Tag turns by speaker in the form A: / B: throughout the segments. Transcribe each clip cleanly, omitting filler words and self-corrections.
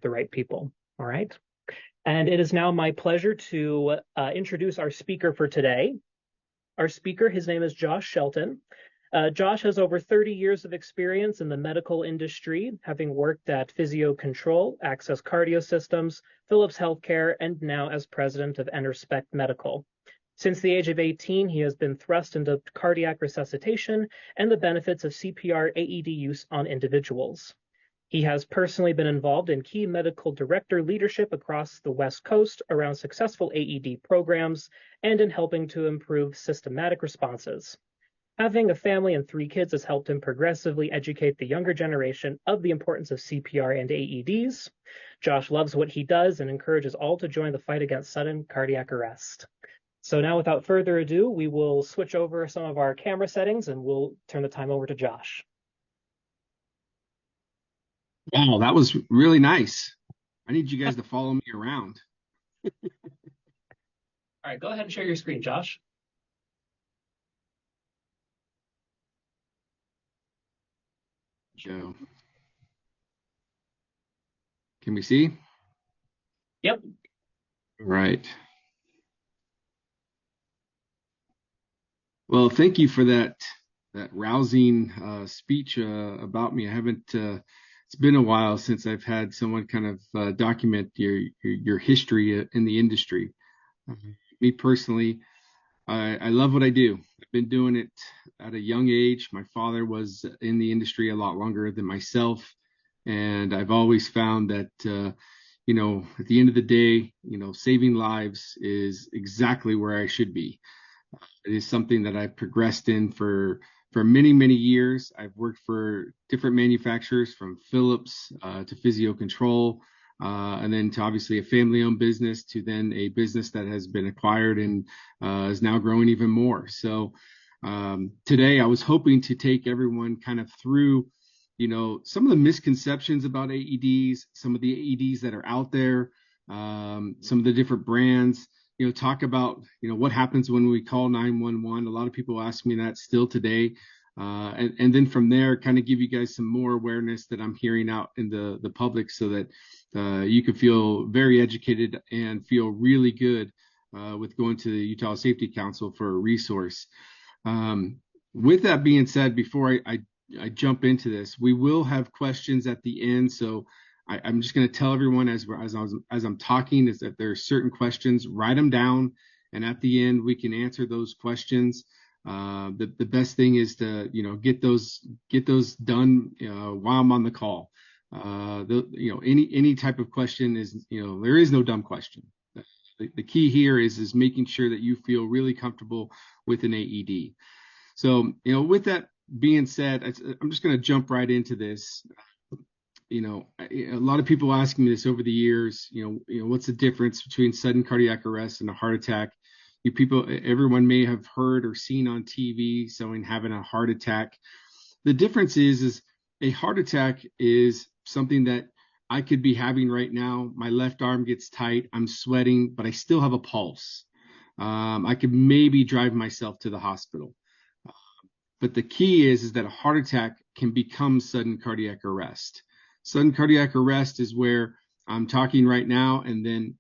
A: the right people. All right. And it is now my pleasure to introduce our speaker for today. Our speaker, his name is Josh Shelton. Josh has over 30 years of experience in the medical industry, having worked at Physio Control, Access Cardio Systems, Philips Healthcare, and now as president of Enerspect Medical. Since the age of 18, he has been thrust into cardiac resuscitation and the benefits of CPR AED use on individuals. He has personally been involved in key medical director leadership across the West Coast around successful AED programs and in helping to improve systematic responses. Having a family and 3 kids has helped him progressively educate the younger generation of the importance of CPR and AEDs. Josh loves what he does and encourages all to join the fight against sudden cardiac arrest. So now, without further ado, we will switch over some of our camera settings and we'll turn the time over to Josh.
B: Wow, that was really nice. I need you guys to follow me around.
A: All right, go ahead and share your screen, Josh.
B: Joe. Can we see?
A: Yep.
B: Right. Well, thank you for that rousing speech about me. I haven't. It's been a while since I've had someone kind of document your history in the industry. Me personally, I love what I do. I've been doing it at a young age. My father was in the industry a lot longer than myself, and I've always found that at the end of the day, saving lives is exactly where I should be. It is something that I've progressed in for many, many years. I've worked for different manufacturers, from Philips to Physio Control, and then to obviously a family-owned business, to then a business that has been acquired and is now growing even more. So today I was hoping to take everyone kind of through, some of the misconceptions about AEDs, some of the AEDs that are out there, some of the different brands. Talk about, what happens when we call 911. A lot of people ask me that still today. And then from there, kind of give you guys some more awareness that I'm hearing out in the public, so that you can feel very educated and feel really good with going to the Utah Safety Council for a resource. With that being said, before I jump into this, we will have questions at the end. So I'm just going to tell everyone as I'm talking, is that there are certain questions, write them down, and at the end we can answer those questions. The best thing is to get those done while I'm on the call. Any type of question is, there is no dumb question. The key here is making sure that you feel really comfortable with an AED. So with that being said, I'm just going to jump right into this. A lot of people ask me this over the years, what's the difference between sudden cardiac arrest and a heart attack? Everyone may have heard or seen on TV someone having a heart attack. The difference is a heart attack is something that I could be having right now. My left arm gets tight, I'm sweating, but I still have a pulse. I could maybe drive myself to the hospital. But the key is that a heart attack can become sudden cardiac arrest. Sudden cardiac arrest is where I'm talking right now and then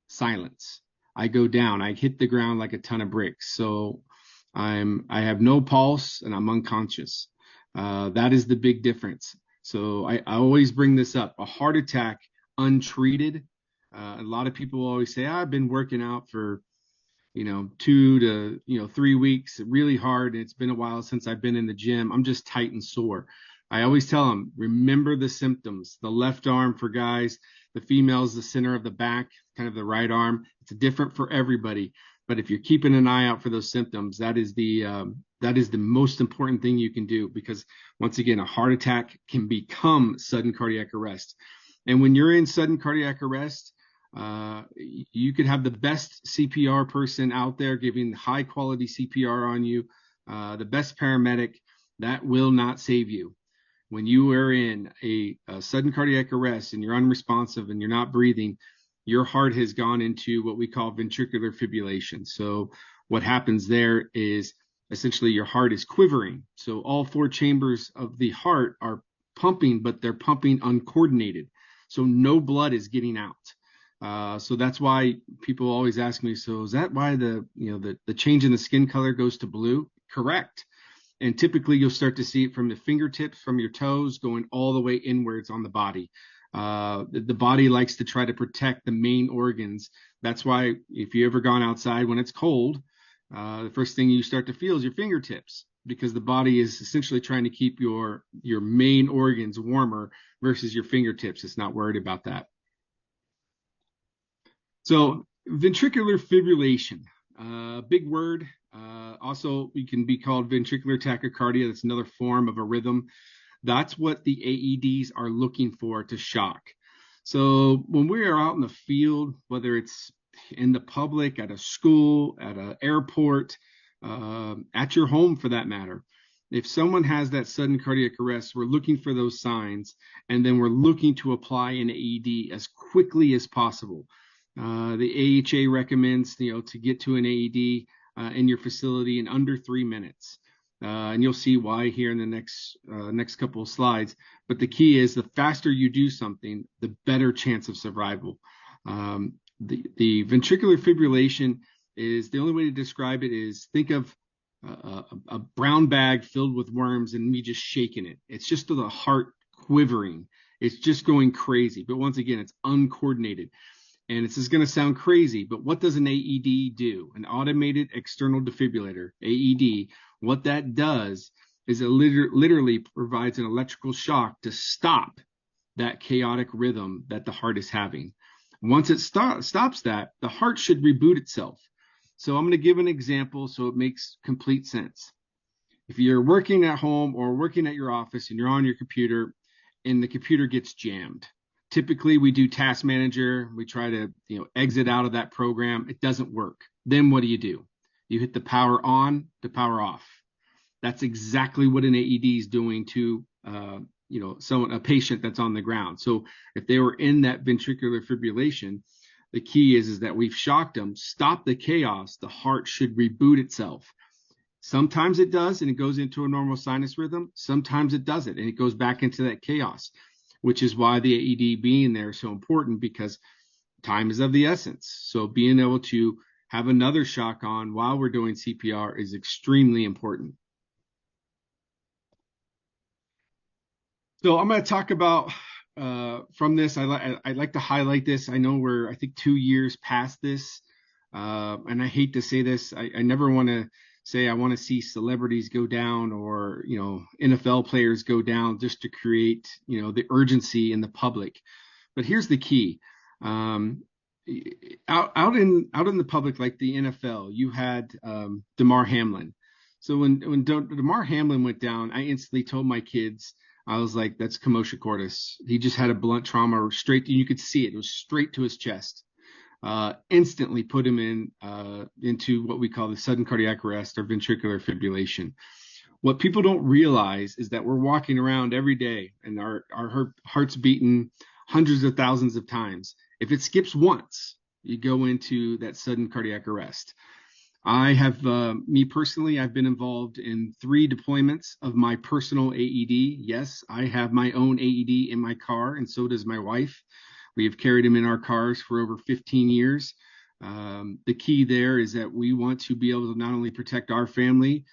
B: silence. I go down. I hit the ground like a ton of bricks. So I have no pulse and I'm unconscious. That is the big difference. So I always bring this up. A heart attack untreated. A lot of people always say, I've been working out for 2 to 3 weeks, really hard. It's been a while since I've been in the gym. I'm just tight and sore. I always tell them, remember the symptoms. The left arm for guys, the females, the center of the back, kind of the right arm. It's different for everybody. But if you're keeping an eye out for those symptoms, that is the most important thing you can do, because once again, a heart attack can become sudden cardiac arrest. And when you're in sudden cardiac arrest, you could have the best CPR person out there giving high quality CPR on you, the best paramedic. That will not save you. When you are in a sudden cardiac arrest and you're unresponsive and you're not breathing, your heart has gone into what we call ventricular fibrillation. So what happens there is essentially your heart is quivering. So all 4 chambers of the heart are pumping, but they're pumping uncoordinated. So no blood is getting out. So that's why people always ask me, so is that why the change in the skin color goes to blue? Correct. And typically you'll start to see it from the fingertips, from your toes, going all the way inwards on the body. The body likes to try to protect the main organs. That's why if you ever gone outside when it's cold, the first thing you start to feel is your fingertips, because the body is essentially trying to keep your main organs warmer versus your fingertips. It's not worried about that. So ventricular fibrillation, big word. Also, it can be called ventricular tachycardia. That's another form of a rhythm. That's what the AEDs are looking for to shock. So when we are out in the field, whether it's in the public, at a school, at an airport, at your home for that matter, if someone has that sudden cardiac arrest, we're looking for those signs, and then we're looking to apply an AED as quickly as possible. The AHA recommends, to get to an AED in your facility in under 3 minutes. And you'll see why here in the next couple of slides. But the key is, the faster you do something, the better chance of survival. The ventricular fibrillation is, the only way to describe it is, think of a brown bag filled with worms and me just shaking it. It's just the heart quivering. It's just going crazy. But once again, it's uncoordinated. And this is going to sound crazy, but what does an AED do? An automated external defibrillator, AED, what that does is it literally provides an electrical shock to stop that chaotic rhythm that the heart is having. Once it stops that, the heart should reboot itself. So I'm going to give an example so it makes complete sense. If you're working at home or working at your office and you're on your computer and the computer gets jammed, typically we do task manager. We try to exit out of that program. It doesn't work. Then what do? You hit the power on, the power off. That's exactly what an AED is doing to a patient that's on the ground. So if they were in that ventricular fibrillation, the key is that we've shocked them, stop the chaos. The heart should reboot itself. Sometimes it does, and it goes into a normal sinus rhythm. Sometimes it doesn't, and it goes back into that chaos, which is why the AED being there is so important, because time is of the essence. So being able to have another shock on while we're doing CPR is extremely important. So I'm going to talk about from this. I'd like to highlight this. I know we're, I think, 2 years past this. And I hate to say this. I never want to say I want to see celebrities go down or, NFL players go down just to create, the urgency in the public. But here's the key. Out in the public, like the NFL, you had Damar Hamlin. So when Damar Hamlin went down, I instantly told my kids, I was like, that's commotion cordis. He just had a blunt trauma straight. You could see it. It was straight to his chest. Instantly put him into what we call the sudden cardiac arrest or ventricular fibrillation. What people don't realize is that we're walking around every day and our heart's beating hundreds of thousands of times. If it skips once, you go into that sudden cardiac arrest. I have, me personally, I've been involved in 3 deployments of my personal AED. Yes, I have my own AED in my car, and so does my wife. We have carried them in our cars for over 15 years. The key there is that we want to be able to not only protect our family,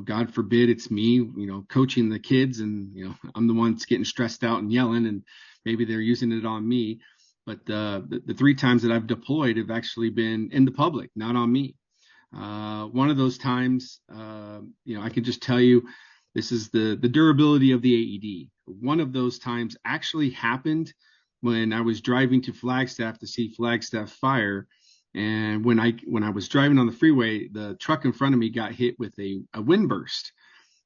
B: God forbid it's me, coaching the kids, and I'm the one that's getting stressed out and yelling, and maybe they're using it on me. But the 3 times that I've deployed have actually been in the public, not on me. One of those times, I can just tell you, this is the durability of the AED. One of those times actually happened when I was driving to Flagstaff to see Flagstaff fire. And when I was driving on the freeway, the truck in front of me got hit with a wind burst,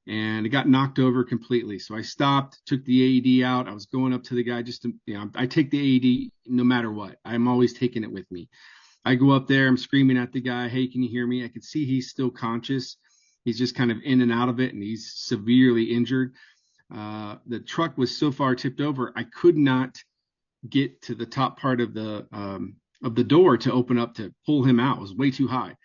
B: and it got knocked over completely. So I stopped, took the AED out. I was going up to the guy just to, I take the AED no matter what. I'm always taking it with me. I go up there, I'm screaming at the guy, hey, can you hear me? I could see he's still conscious. He's just kind of in and out of it, and he's severely injured. The truck was so far tipped over, I could not get to the top part of the door to open up to pull him out. It was way too high.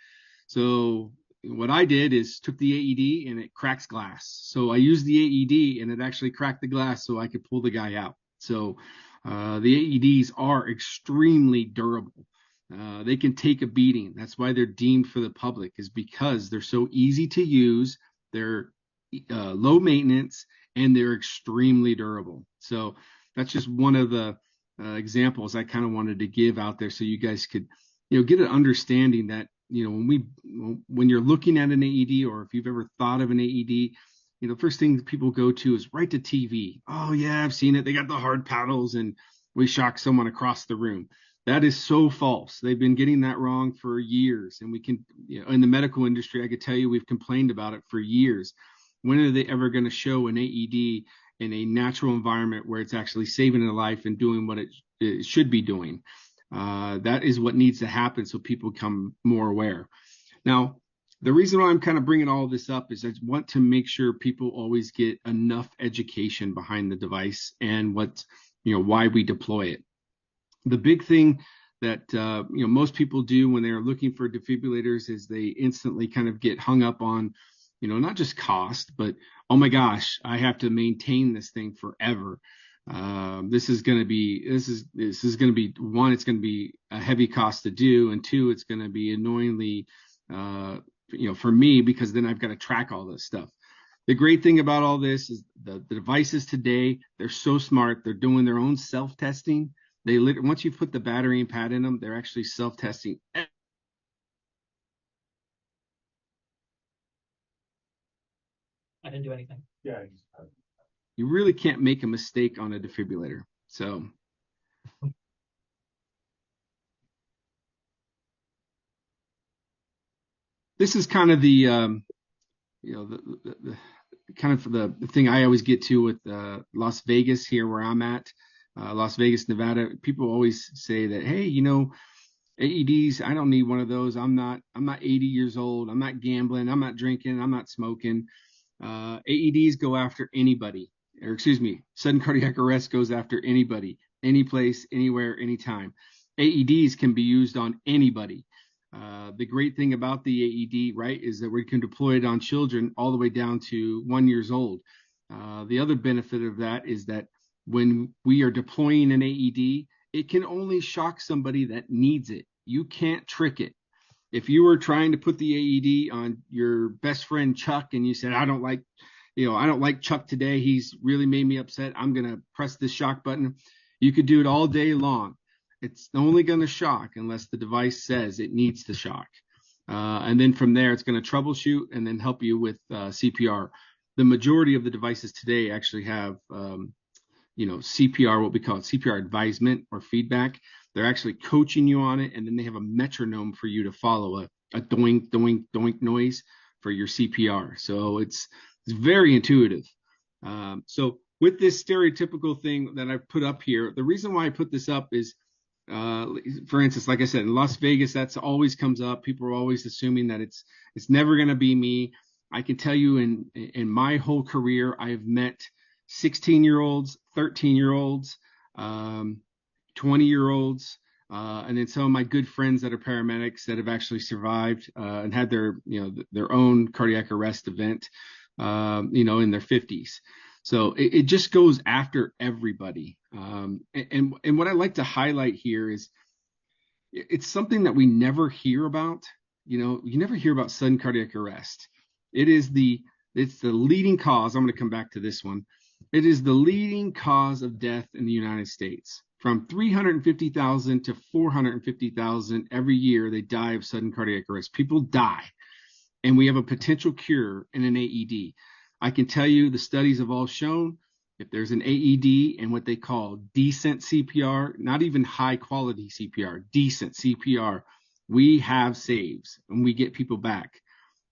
B: So what I did is took the AED and it cracks glass. So I used the AED and it actually cracked the glass so I could pull the guy out. So the AEDs are extremely durable. They can take a beating. That's why they're deemed for the public, is because they're so easy to use. They're low maintenance and they're extremely durable. So that's just one of the examples I kind of wanted to give out there so you guys could, get an understanding that, when you're looking at an AED, or if you've ever thought of an AED, first thing people go to is right to TV. Oh yeah, I've seen it. They got the hard paddles and we shock someone across the room. That is so false. They've been getting that wrong for years. And we can, in the medical industry, I could tell you we've complained about it for years. When are they ever going to show an AED in a natural environment where it's actually saving a life and doing what it should be doing? That is what needs to happen so people become more aware. Now, the reason why I'm kind of bringing all of this up is I want to make sure people always get enough education behind the device and why we deploy it. The big thing that most people do when they're looking for defibrillators is they instantly kind of get hung up on, not just cost, but oh my gosh, I have to maintain this thing forever. This is going to be one, it's going to be a heavy cost to do, and two, it's going to be annoyingly for me, because then I've got to track all this stuff. The great thing about all this is the devices today, they're so smart. They're doing their own self-testing. Once you put the battery and pad in them, they're actually self-testing.
A: I didn't do anything.
C: Yeah.
B: You really can't make a mistake on a defibrillator. So this is kind of the kind of the thing I always get to with Las Vegas here where I'm at, Las Vegas, Nevada. People always say that, hey, AEDs, I don't need one of those. I'm not 80 years old. I'm not gambling. I'm not drinking. I'm not smoking. AEDs go after anybody, or excuse me, sudden cardiac arrest goes after anybody, any place, anywhere, anytime. AEDs can be used on anybody. The great thing about the AED, right, is that we can deploy it on children all the way down to 1 year old. The other benefit of that is that when we are deploying an AED, it can only shock somebody that needs it. You can't trick it. If you were trying to put the AED on your best friend Chuck and you said, I don't like Chuck today, he's really made me upset, I'm going to press this shock button, you could do it all day long. It's only going to shock unless the device says it needs to shock. And then from there, it's going to troubleshoot and then help you with CPR. The majority of the devices today actually have, CPR, what we call it, CPR advisement or feedback. They're actually coaching you on it, and then they have a metronome for you to follow, a doink, doink, doink noise for your CPR. So it's very intuitive. So with this stereotypical thing that I've put up here, the reason why I put this up is, for instance, like I said, in Las Vegas, that's always comes up. People are always assuming that it's never going to be me. I can tell you in my whole career, I've met 16-year-olds, 13-year-olds, 20-year-olds, and then some of my good friends that are paramedics that have actually survived and had their own cardiac arrest event, in their 50s. So it just goes after everybody. And what I like to highlight here is it's something that we never hear about. You never hear about sudden cardiac arrest. It's the leading cause. I'm going to come back to this one. It is the leading cause of death in the United States. From 350,000 to 450,000 every year, they die of sudden cardiac arrest. People die, and we have a potential cure in an AED. I can tell you the studies have all shown if there's an AED and what they call decent CPR, not even high quality CPR, decent CPR, we have saves and we get people back.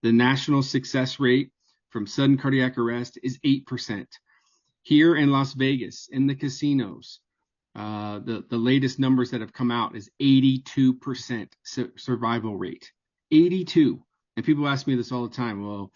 B: The national success rate from sudden cardiac arrest is 8%. Here in Las Vegas, in the casinos, the latest numbers that have come out is 82% survival rate. 82. And people ask me this all the time. Well,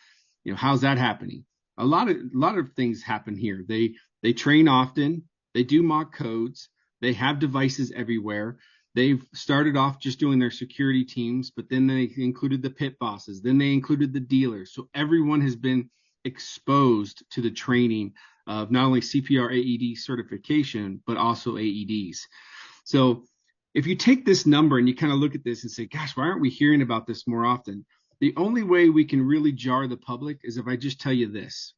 B: how's that happening? A lot of things happen here. They train often. They do mock codes. They have devices everywhere. They've started off just doing their security teams, but then they included the pit bosses, then they included the dealers. So everyone has been exposed to the training of not only CPR AED certification, but also AEDs. So if you take this number and you kind of look at this and say, gosh, why aren't we hearing about this more often? The only way we can really jar the public is if I just tell you this.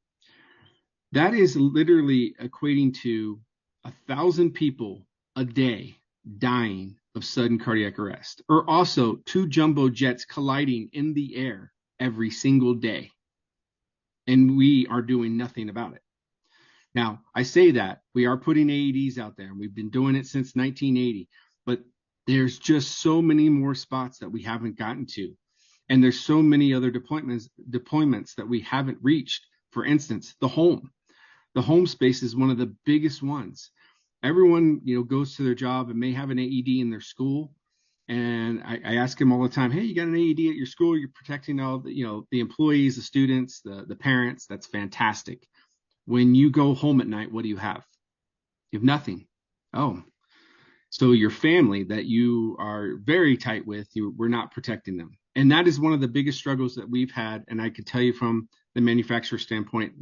B: That is literally equating to 1,000 people a day dying of sudden cardiac arrest, or also 2 jumbo jets colliding in the air every single day. And we are doing nothing about it. Now, I say that we are putting AEDs out there, and we've been doing it since 1980, but there's just so many more spots that we haven't gotten to. And there's so many other deployments that we haven't reached. For instance, the home. The home space is one of the biggest ones. Everyone, goes to their job and may have an AED in their school. And I ask them all the time, hey, you got an AED at your school? You're protecting all the employees, the students, the parents. That's fantastic. When you go home at night, what do you have? You have nothing. Oh, so your family that you are very tight with, we're not protecting them. And that is one of the biggest struggles that we've had. And I could tell you from the manufacturer standpoint,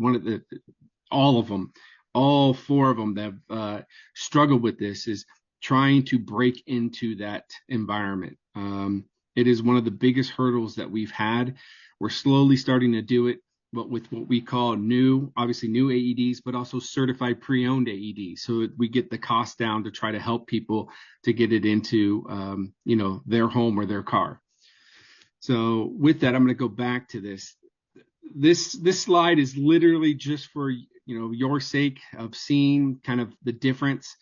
B: all of them, all 4 of them that have struggled with this is trying to break into that environment. It is one of the biggest hurdles that we've had. We're slowly starting to do it, but with what we call new AEDs, but also certified pre-owned AEDs. So we get the cost down to try to help people to get it into, their home or their car. So with that, I'm going to go back to this. This slide is literally just for, your sake of seeing kind of the difference.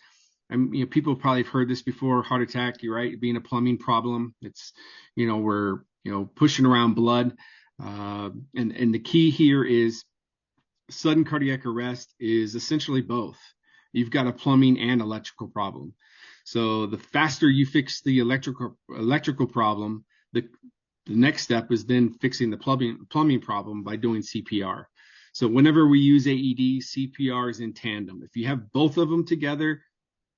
B: People probably have heard this before, heart attack, you're right, being a plumbing problem. It's, we're, pushing around blood. And the key here is sudden cardiac arrest is essentially both. You've got a plumbing and electrical problem. So the faster you fix the electrical problem, the next step is then fixing the plumbing problem by doing CPR. So whenever we use AED, CPR is in tandem. If you have both of them together,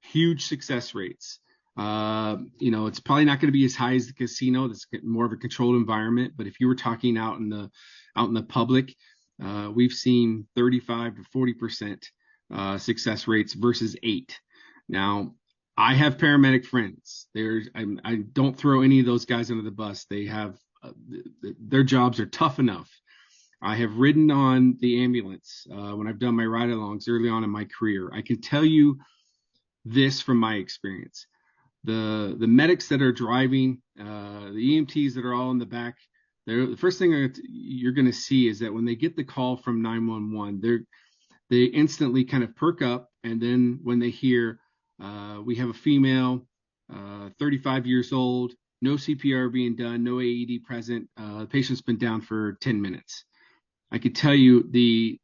B: huge success rates. It's probably not going to be as high as the casino. That's more of a controlled environment. But if you were talking out in the public, we've seen 35 to 40% success rates versus 8. Now, I have paramedic friends. I don't throw any of those guys under the bus. They have their jobs are tough enough. I have ridden on the ambulance when I've done my ride-alongs early on in my career. I can tell you this from my experience. The medics that are driving, the EMTs that are all in the back, the first thing you're going to see is that when they get the call from 911, they instantly kind of perk up. And then when they hear, we have a female, 35 years old, no CPR being done, no AED present, the patient's been down for 10 minutes. I could tell you the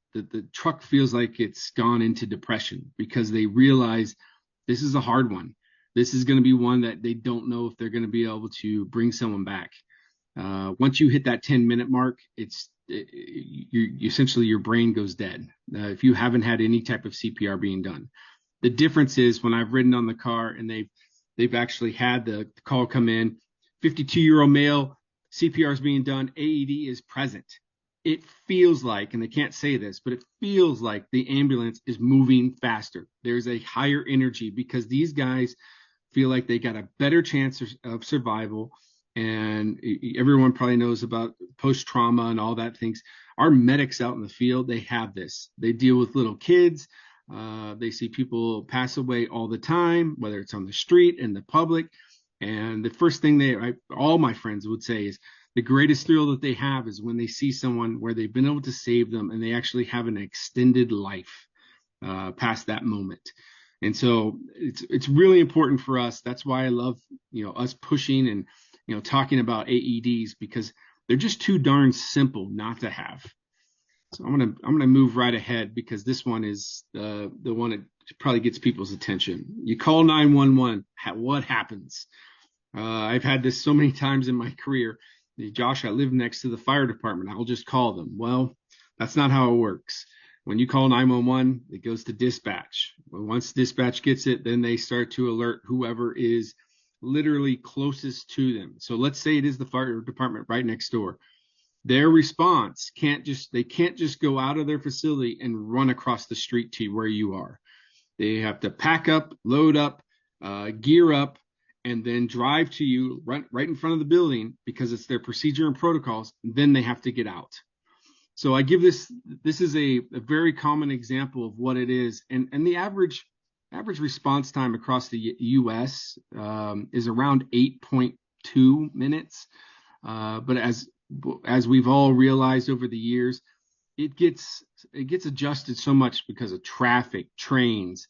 B: truck feels like it's gone into depression because they realize this is a hard one. This is going to be one that they don't know if they're going to be able to bring someone back. Once you hit that 10-minute mark, essentially your brain goes dead if you haven't had any type of CPR being done. The difference is when I've ridden on the car and they've actually had the call come in, 52-year-old male, CPR is being done, AED is present. It feels like, and I can't say this, but it feels like the ambulance is moving faster. There's a higher energy because these guys feel like they got a better chance of survival. And everyone probably knows about post-trauma and all that things. Our medics out in the field, they have this. They deal with little kids. They see people pass away all the time, whether it's on the street, in the public. And the first thing all my friends would say is, the greatest thrill that they have is when they see someone where they've been able to save them and they actually have an extended life past that moment. And so it's really important for us. That's why I love, us pushing and, talking about AEDs because they're just too darn simple not to have. So I'm gonna move right ahead because this one is the one that probably gets people's attention. You call 911. What happens? I've had this so many times in my career. Josh, I live next to the fire department. I'll just call them. Well, that's not how it works. When you call 911, it goes to dispatch. Once dispatch gets it, then they start to alert whoever is literally closest to them. So let's say it is the fire department right next door. Their response can't just go out of their facility and run across the street to where you are. They have to pack up, load up, gear up, and then drive to you right in front of the building because it's their procedure and protocols. Then they have to get out. So I give this is a very common example of what it is. And the average response time across the US is around 8.2 minutes. But as we've all realized over the years, it gets adjusted so much because of traffic, trains,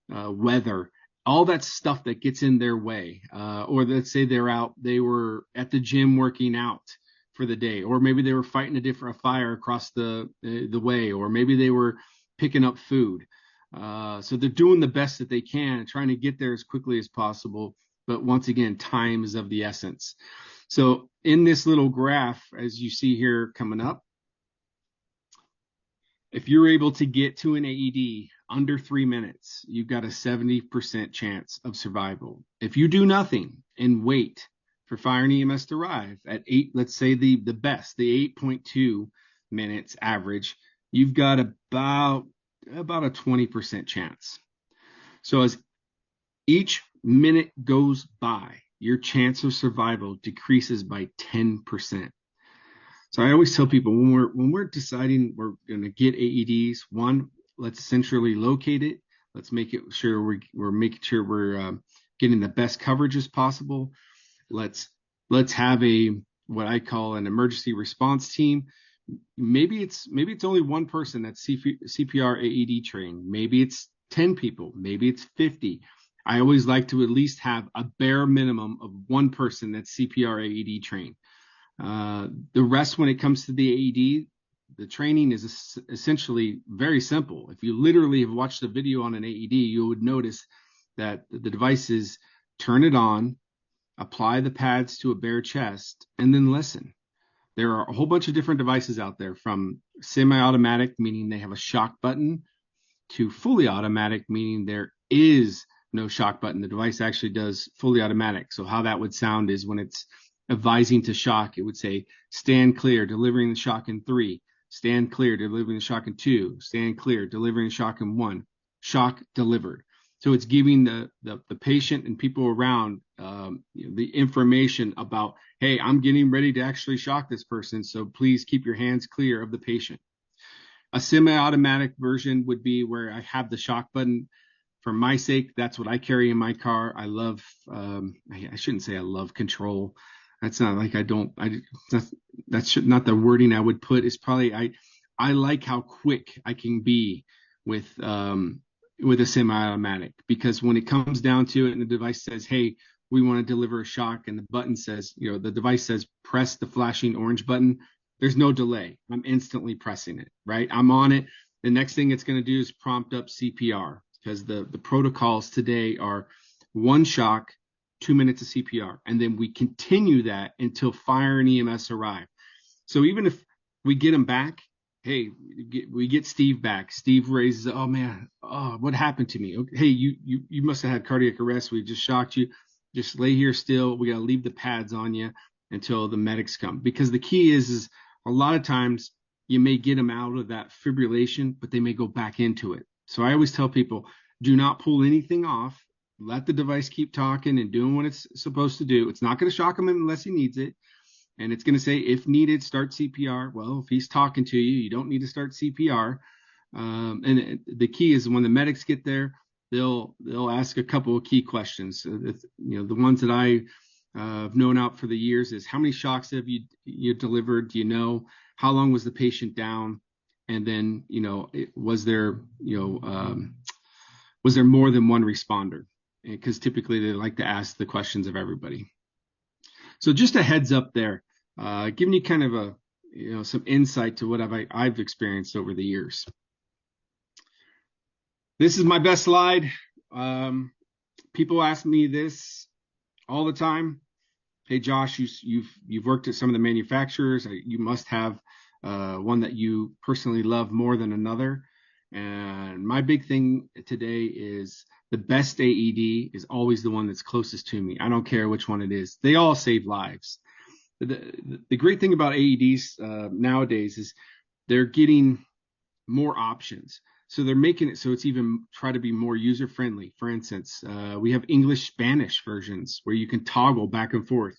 B: weather, all that stuff that gets in their way. Or let's say they were at the gym working out for the day, or maybe they were fighting a fire across the way, or maybe they were picking up food. So they're doing the best that they can, trying to get there as quickly as possible. But once again, time is of the essence. So in this little graph, as you see here coming up, if you're able to get to an AED under 3 minutes, you've got a 70% chance of survival. If you do nothing and wait for fire and EMS to arrive at let's say the 8.2 minutes average, you've got about a 20% chance. So as each minute goes by, your chance of survival decreases by 10%. So I always tell people when we're deciding we're going to get AEDs, one, let's centrally locate it. Let's make it sure we're making sure we're getting the best coverage as possible. Let's have what I call an emergency response team. Maybe it's only one person that's CPR AED trained. Maybe it's 10 people. Maybe it's 50. I always like to at least have a bare minimum of one person that's CPR AED trained. The rest, when it comes to the AED, the training is essentially very simple. If you literally have watched a video on an AED, you would notice that the devices turn it on, apply the pads to a bare chest, and then listen. There are a whole bunch of different devices out there, from semi-automatic, meaning they have a shock button, to fully automatic, meaning there is no shock button. The device actually does fully automatic. So how that would sound is when it's advising to shock, it would say, stand clear, delivering the shock in 3, stand clear, delivering the shock in 2, stand clear, delivering the shock in 1, shock delivered. So it's giving the patient and people around the information about, hey, I'm getting ready to actually shock this person, so please keep your hands clear of the patient. A semi-automatic version would be where I have the shock button. For my sake, that's what I carry in my car. I love, I shouldn't say I love control. That's not like that's not the wording I would put. It's probably, I like how quick I can be with a semi-automatic, because when it comes down to it and the device says, hey, we want to deliver a shock, and the button says, the device says, press the flashing orange button, there's no delay. I'm instantly pressing it, right? I'm on it. The next thing it's going to do is prompt up CPR, because the protocols today are 1 shock, 2 minutes of CPR, and then we continue that until fire and EMS arrive. So even if we get them back, hey, we get Steve back. Steve raises, oh man, what happened to me? Okay, hey, you must have had cardiac arrest. We just shocked you. Just lay here still. We got to leave the pads on you until the medics come. Because the key is a lot of times you may get them out of that fibrillation, but they may go back into it. So I always tell people, do not pull anything off. Let the device keep talking and doing what it's supposed to do. It's not going to shock him unless he needs it. And it's going to say, if needed, start CPR. Well, if he's talking to you, you don't need to start CPR. And the key is when the medics get there, they'll ask a couple of key questions. The ones that I have known out for the years is, how many shocks have you delivered? Do you know? How long was the patient down? And then, was there more than one responder? Because typically they like to ask the questions of everybody. So just a heads up there, giving you kind of some insight to what I've experienced over the years. This is my best slide. People ask me this all the time. Hey, Josh, you've worked at some of the manufacturers. You must have one that you personally love more than another. And my big thing today is the best AED is always the one that's closest to me. I don't care which one it is. They all save lives. The great thing about AEDs nowadays is they're getting more options. So they're making it so it's even try to be more user friendly. For instance, we have English Spanish versions where you can toggle back and forth.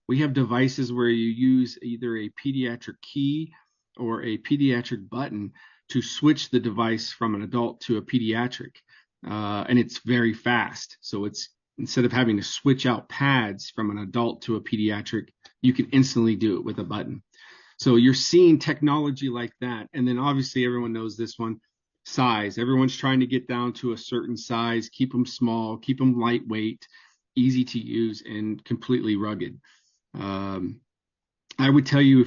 B: We have devices where you use either a pediatric key or a pediatric button to switch the device from an adult to a pediatric. And it's very fast. So it's instead of having to switch out pads from an adult to a pediatric, you can instantly do it with a button. So you're seeing technology like that. And then obviously everyone knows this one, size. Everyone's trying to get down to a certain size, keep them small, keep them lightweight, easy to use, and completely rugged. Um, I would tell you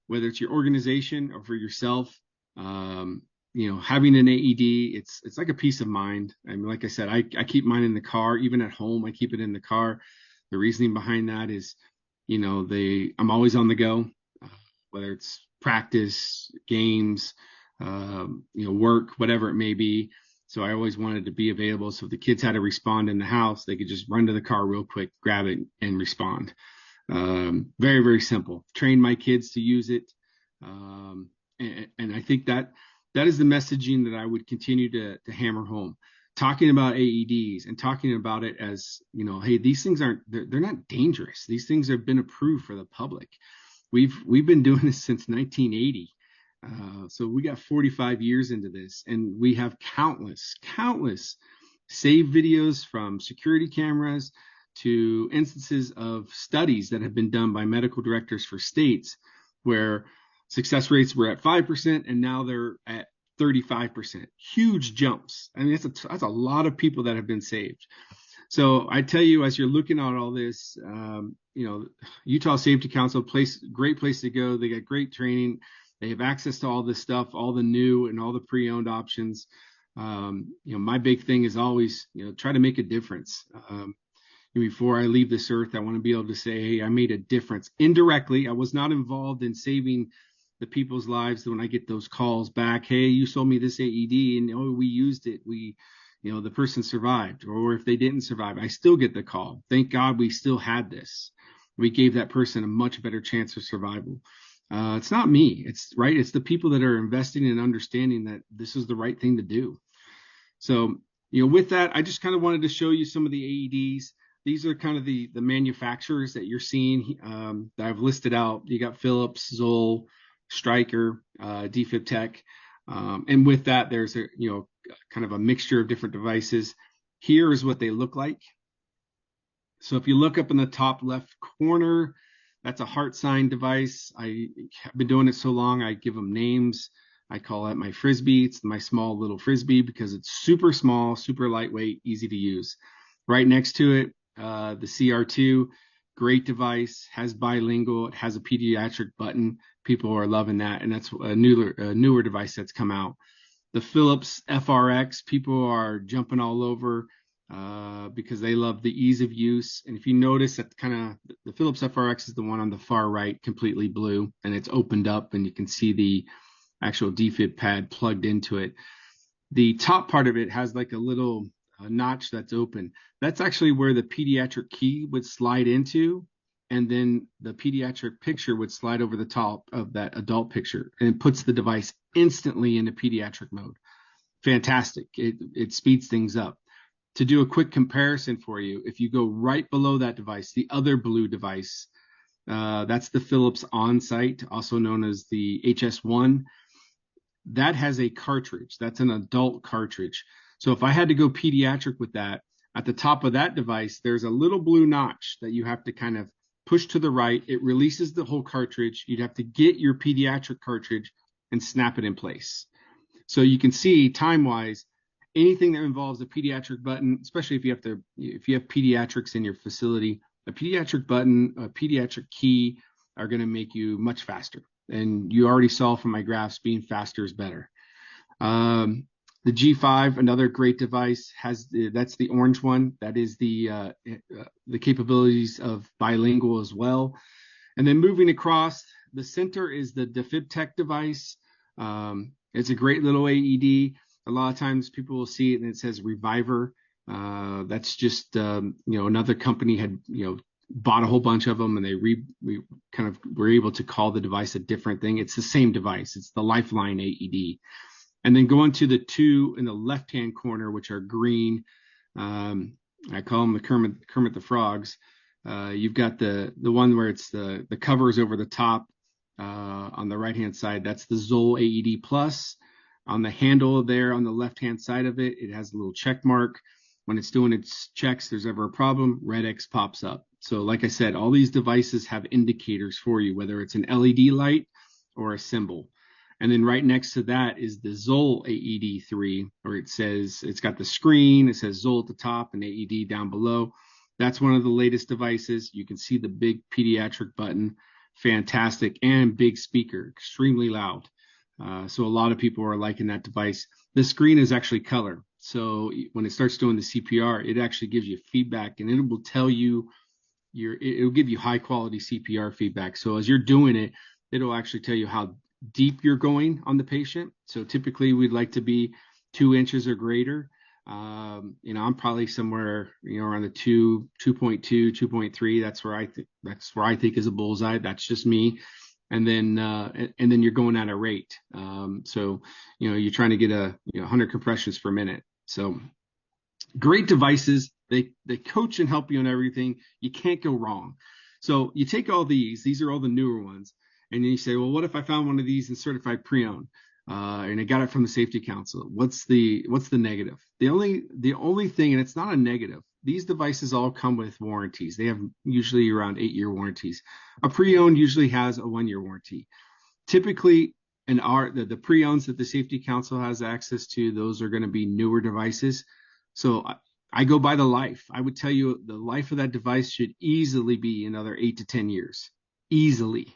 B: whether it's your organization or for yourself, having an AED, it's like a peace of mind. I mean, like I said, I keep mine in the car, even at home, I keep it in the car. The reasoning behind that is, I'm always on the go, whether it's practice, games, work, whatever it may be. So I always wanted to be available. So if the kids had to respond in the house, they could just run to the car real quick, grab it, and respond. Very, very simple. Train my kids to use it. And I think that is the messaging that I would continue to hammer home. Talking about AEDs and talking about it as, hey, these things they're not dangerous. These things have been approved for the public. We've been doing this since 1980. So we got 45 years into this, and we have countless save videos from security cameras to instances of studies that have been done by medical directors for states where success rates were at 5% and now they're at 35%. Huge jumps. I mean, that's a lot of people that have been saved. So I tell you, as you're looking at all this, Utah Safety Council, great place to go. They got great training. They have access to all this stuff, all the new and all the pre-owned options. My big thing is always, try to make a difference. Before I leave this earth, I want to be able to say, hey, I made a difference indirectly. I was not involved in saving the people's lives. When I get those calls back, hey, you sold me this AED and we used it. The person survived, or if they didn't survive, I still get the call. Thank God we still had this. We gave that person a much better chance of survival. It's not me. It's right. It's the people that are investing and understanding that this is the right thing to do. So, with that, I just kind of wanted to show you some of the AEDs. These are kind of the manufacturers that you're seeing that I've listed out. You got Philips, Zoll, Stryker, Defib Tech. And with that, there's kind of a mixture of different devices. Here is what they look like. So if you look up in the top left corner, that's a heart sign device. I have been doing it so long, I give them names. I call it my Frisbee. It's my small little Frisbee because it's super small, super lightweight, easy to use. Right next to it, the CR2, great device, has bilingual, it has a pediatric button. People are loving that, and that's a newer device that's come out. The Philips FRX, people are jumping all over because they love the ease of use. And if you notice that the Philips FRX is the one on the far right, completely blue, and it's opened up and you can see the actual defib pad plugged into it. The top part of it has like a little notch that's open. That's actually where the pediatric key would slide into, and then the pediatric picture would slide over the top of that adult picture, and it puts the device instantly into pediatric mode. Fantastic. It speeds things up. To do a quick comparison for you, if you go right below that device, the other blue device, that's the Philips OnSite, also known as the HS1. That has a cartridge. That's an adult cartridge. So if I had to go pediatric with that, at the top of that device, there's a little blue notch that you have to kind of push to the right. It releases the whole cartridge. You'd have to get your pediatric cartridge and snap it in place. So you can see time-wise, anything that involves a pediatric button, especially if you have pediatrics in your facility, a pediatric button, a pediatric key are going to make you much faster. And you already saw from my graphs, being faster is better. The G5, another great device, that's the orange one. That is the capabilities of bilingual as well. And then moving across, the center is the Defib Tech device. It's a great little AED. A lot of times people will see it and it says Reviver. That's just another company had bought a whole bunch of them, and we kind of were able to call the device a different thing. It's the same device. It's the Lifeline AED. And then going to the two in the left-hand corner, which are green, I call them the Kermit the Frogs. You've got the one where it's the covers over the top on the right-hand side. That's the Zoll AED Plus. On the handle there on the left-hand side of it, it has a little check mark. When it's doing its checks, there's ever a problem, red X pops up. So like I said, all these devices have indicators for you, whether it's an LED light or a symbol. And then right next to that is the Zoll AED 3, where it's got the screen, it says Zoll at the top and AED down below. That's one of the latest devices. You can see the big pediatric button, fantastic, and big speaker, extremely loud. So a lot of people are liking that device. The screen is actually color. So when it starts doing the CPR, it actually gives you feedback, and it will tell you it'll give you high quality CPR feedback. So as you're doing it, it'll actually tell you how deep you're going on the patient. So typically we'd like to be 2 inches or greater. I'm probably somewhere, around the 2.2, 2.3. That's where I think is a bullseye. That's just me. And then you're going at a rate. So you're trying to get 100 compressions per minute. So great devices. They coach and help you on everything. You can't go wrong. So you take all these are all the newer ones, and then you say, well, what if I found one of these in certified pre-owned, and I got it from the Safety Council? What's the negative? The only thing, and it's not a negative, these devices all come with warranties. They have usually around 8-year warranties. A pre-owned usually has a 1-year warranty. Typically, the pre-owns that the Safety Council has access to, those are going to be newer devices. So I go by the life. I would tell you the life of that device should easily be another 8 to 10 years. Easily.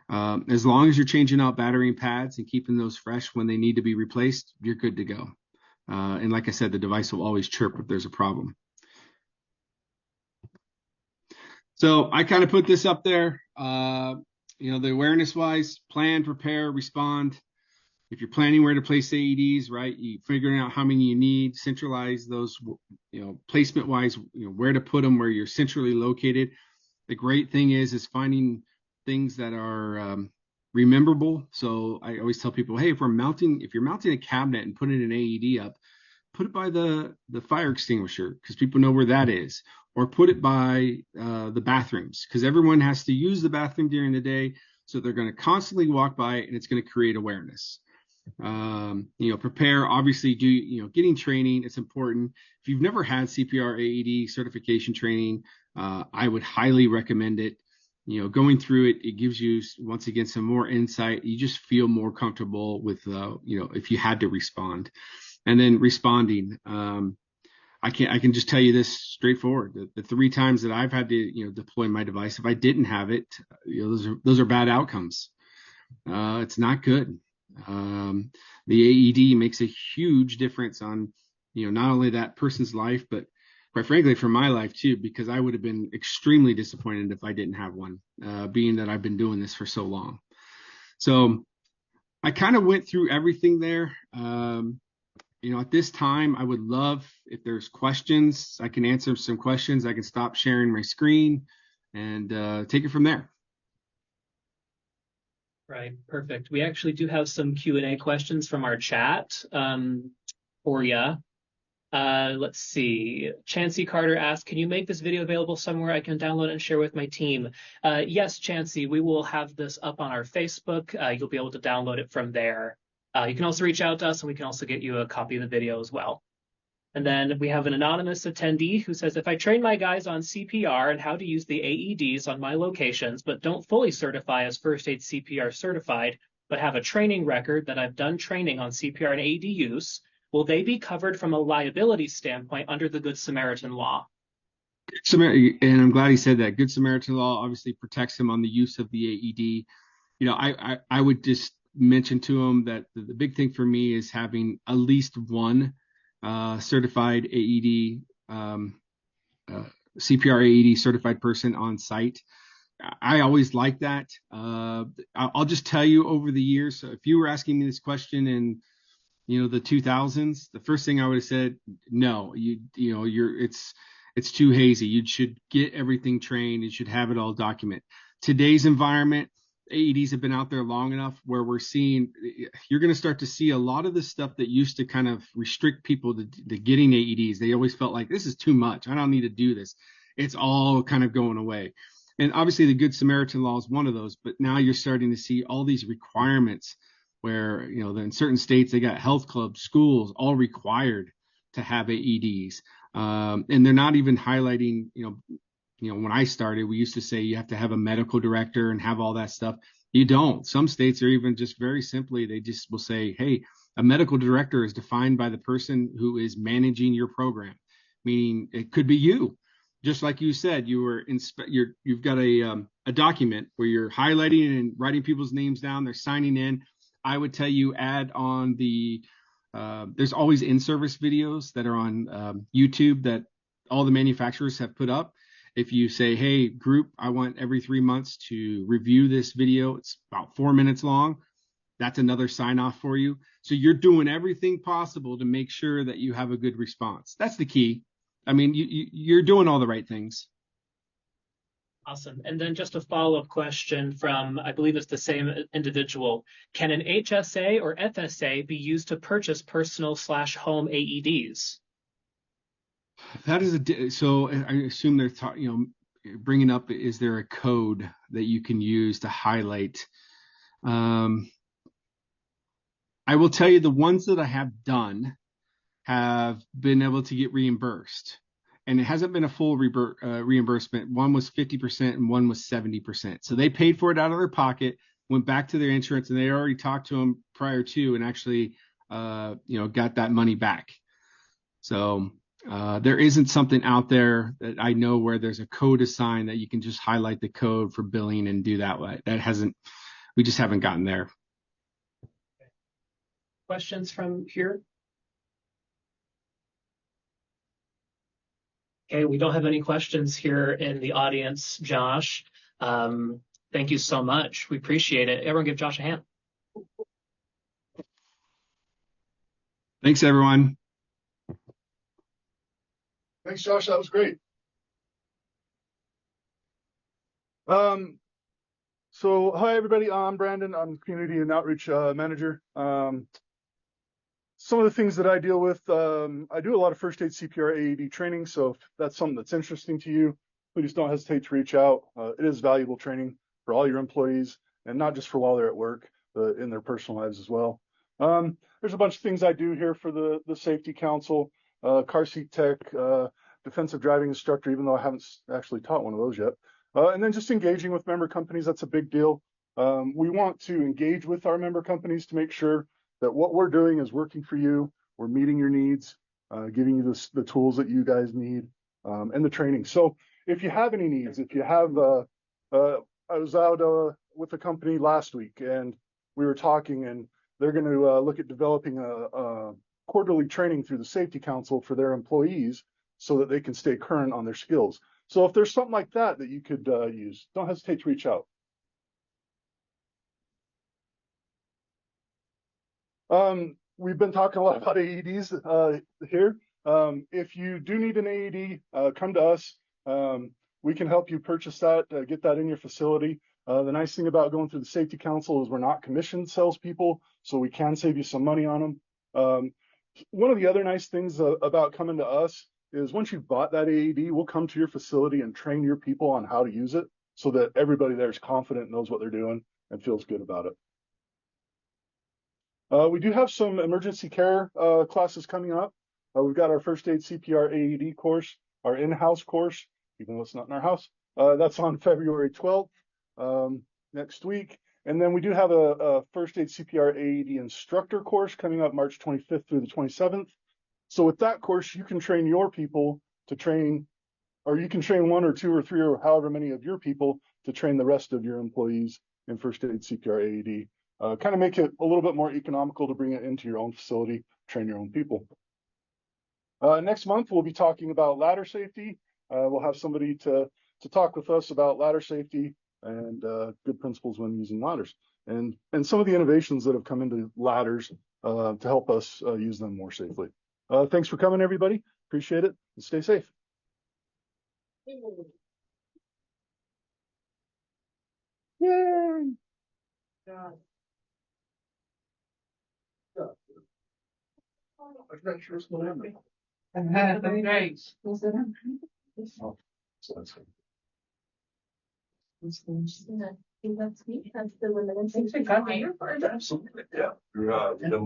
B: As long as you're changing out battery and pads and keeping those fresh when they need to be replaced, you're good to go. And like I said, the device will always chirp if there's a problem. So I kind of put this up there, the awareness wise, plan, prepare, respond. If you're planning where to place AEDs, right, you figuring out how many you need, centralize those, placement wise, where to put them, where you're centrally located. The great thing is finding things that are rememberable. So I always tell people, hey, if you're mounting a cabinet and putting an AED up, put it by the fire extinguisher, because people know where that is, or put it by the bathrooms, because everyone has to use the bathroom during the day. So they're going to constantly walk by it, and it's going to create awareness. Prepare, obviously getting training. It's important. If you've never had CPR AED certification training, I would highly recommend it. Going through it, it gives you, once again, some more insight. You just feel more comfortable with, if you had to respond. And then responding, I can just tell you this straightforward. The 3 times that I've had to, deploy my device, if I didn't have it, those are bad outcomes. It's not good. The AED makes a huge difference on, not only that person's life, but quite frankly, for my life too, because I would have been extremely disappointed if I didn't have one, being that I've been doing this for so long. So I kind of went through everything there. At this time, I would love, if there's questions, I can answer some questions. I can stop sharing my screen and take it from there.
A: Right, perfect. We actually do have some Q&A questions from our chat for you. Let's see. Chancey Carter asked, can you make this video available somewhere I can download and share with my team? Yes, Chancey, we will have this up on our Facebook. You'll be able to download it from there. You can also reach out to us, and we can also get you a copy of the video as well. And then we have an anonymous attendee who says, if I train my guys on CPR and how to use the AEDs on my locations, but don't fully certify as first aid CPR certified, but have a training record that I've done training on CPR and AED use, will they be covered from a liability standpoint under the Good Samaritan law?
B: And I'm glad he said that. Good Samaritan law obviously protects him on the use of the AED. I would just mention to him that the big thing for me is having at least one certified AED, CPR AED certified person on site. I always like that. I'll just tell you over the years. So if you were asking me this question in the 2000s, the first thing I would have said, no, it's too hazy. You should get everything trained. You should have it all documented. Today's environment, AEDs have been out there long enough where you're going to start to see a lot of the stuff that used to kind of restrict people to getting AEDs. They always felt like this is too much. I don't need to do this. It's all kind of going away. And obviously the Good Samaritan law is one of those, but now you're starting to see all these requirements where, in certain states, they got health clubs, schools, all required to have AEDs. And they're not even highlighting, when I started, we used to say you have to have a medical director and have all that stuff. You don't. Some states are even just very simply, they just will say, hey, a medical director is defined by the person who is managing your program, meaning it could be you. Just like you said, you've got a document where you're highlighting and writing people's names down. They're signing in. I would tell you add on there's always in-service videos that are on YouTube that all the manufacturers have put up. If you say, hey, group, I want every 3 months to review this video, it's about 4 minutes long. That's another sign off for you. So you're doing everything possible to make sure that you have a good response. That's the key. I mean, you're doing all the right things.
A: Awesome. And then just a follow-up question from, I believe it's the same individual. Can an HSA or FSA be used to purchase personal/home AEDs?
B: That is so I assume they're bringing up, is there a code that you can use to highlight? I will tell you the ones that I have done have been able to get reimbursed, and it hasn't been a full reimbursement. One was 50% and one was 70%. So they paid for it out of their pocket, went back to their insurance, and they already talked to them prior to and actually, got that money back. So there isn't something out there that I know where there's a code assigned that you can just highlight the code for billing and do that way. We just haven't gotten there.
A: Questions from here? Okay, we don't have any questions here in the audience, Josh. Thank you so much. We appreciate it. Everyone give Josh a hand.
B: Thanks, everyone.
C: Thanks, Josh. That was great. So hi, everybody. I'm Brandon. I'm Community and Outreach Manager. Some of the things that I deal with, I do a lot of first aid, CPR, AED training. So if that's something that's interesting to you, please don't hesitate to reach out. It is valuable training for all your employees, and not just for while they're at work, but in their personal lives as well. There's a bunch of things I do here for the Safety Council, car seat tech, defensive driving instructor, even though I haven't actually taught one of those yet. And then just engaging with member companies, that's a big deal. We want to engage with our member companies to make sure that what we're doing is working for you. We're meeting your needs, giving you the tools that you guys need, and the training. So if you have any needs, if you have, I was out with a company last week and we were talking, and they're going to look at developing a quarterly training through the Safety Council for their employees so that they can stay current on their skills. So if there's something like that you could use, don't hesitate to reach out. We've been talking a lot about AEDs here. If you do need an AED, come to us. We can help you purchase that, get that in your facility. The nice thing about going through the Safety Council is we're not commissioned salespeople, so we can save you some money on them. One of the other nice things about coming to us is once you've bought that AED, we'll come to your facility and train your people on how to use it so that everybody there is confident, knows what they're doing, and feels good about it. We do have some emergency care classes coming up. We've got our first aid CPR AED course, our in-house course, even though it's not in our house. That's on February 12th next week. And then we do have a first aid CPR AED instructor course coming up March 25th through the 27th. So with that course, you can train your people to train, or you can train 1 or 2 or 3 or however many of your people to train the rest of your employees in first aid CPR AED. Kind of make it a little bit more economical to bring it into your own facility, train your own people. Next month, we'll be talking about ladder safety. We'll have somebody to talk with us about ladder safety. and good principles when using ladders, and some of the innovations that have come into ladders to help us use them more safely. Thanks for coming, everybody. Appreciate it, and stay safe. Yay!
D: That's the limited things we got here for. Absolutely, yeah.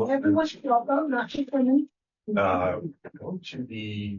D: Everyone's welcome, not just women. Go to the